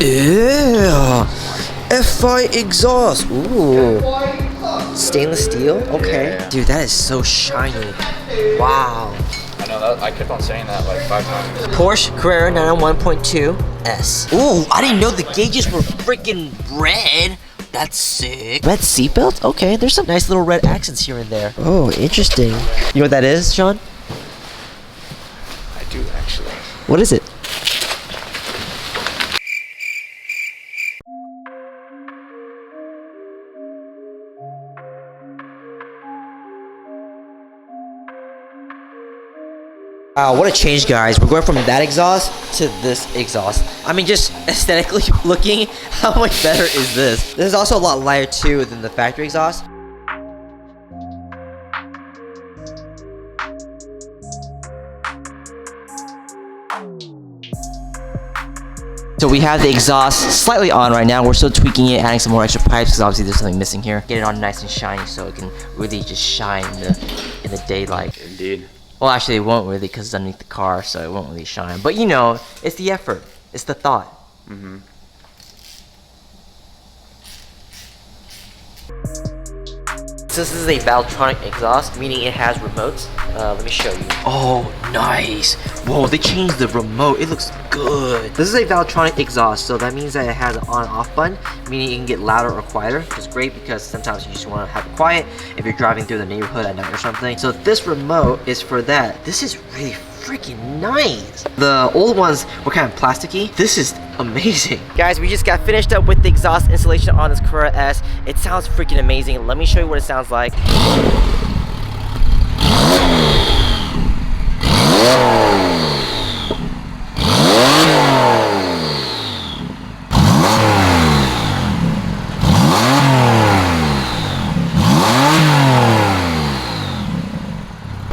Ew. FI exhaust. Ooh. Stainless steel? Okay. Yeah. Dude, that is so shiny. Wow. I know that. I kept on saying that like 5 times. Porsche Carrera 991.2 S. Ooh, I didn't know the gauges were freaking red. That's sick. Red seatbelt? Okay, there's some nice little red accents here and there. Oh, interesting. You know what that is, Sean? I do actually. What is it? Wow, what a change, guys. We're going from that exhaust to this exhaust. I mean, just aesthetically looking, how much better is this? This is also a lot lighter, too, than the factory exhaust. So we have the exhaust slightly on right now. We're still tweaking it, adding some more extra pipes because obviously there's something missing here. Get it on nice and shiny so it can really just shine in the daylight. Indeed. Well, actually, it won't really because it's underneath the car, so it won't really shine. But you know, it's the effort. It's the thought. Mm-hmm. So this is a Valvetronic exhaust, meaning it has remotes. Let me show you. Oh, nice. Whoa, they changed the remote. It looks good. This is a Valvetronic exhaust, so that means that it has an on and off button, meaning you can get louder or quieter, which is great because sometimes you just want to have it quiet if you're driving through the neighborhood at night or something. So this remote is for that. This is really freaking nice. The old ones were kind of plasticky. This is amazing. Guys, we just got finished up with the exhaust installation on this Carrera S. It sounds freaking amazing. Let me show you what it sounds like.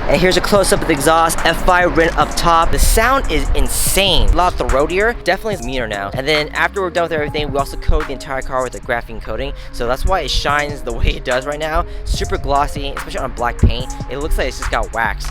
And here's a close-up of the exhaust, FI written up top. The sound is insane. A lot throatier, definitely meaner now. And then after we're done with everything, we also coat the entire car with a graphene coating. So that's why it shines the way it does right now. Super glossy, especially on black paint. It looks like it's just got waxed.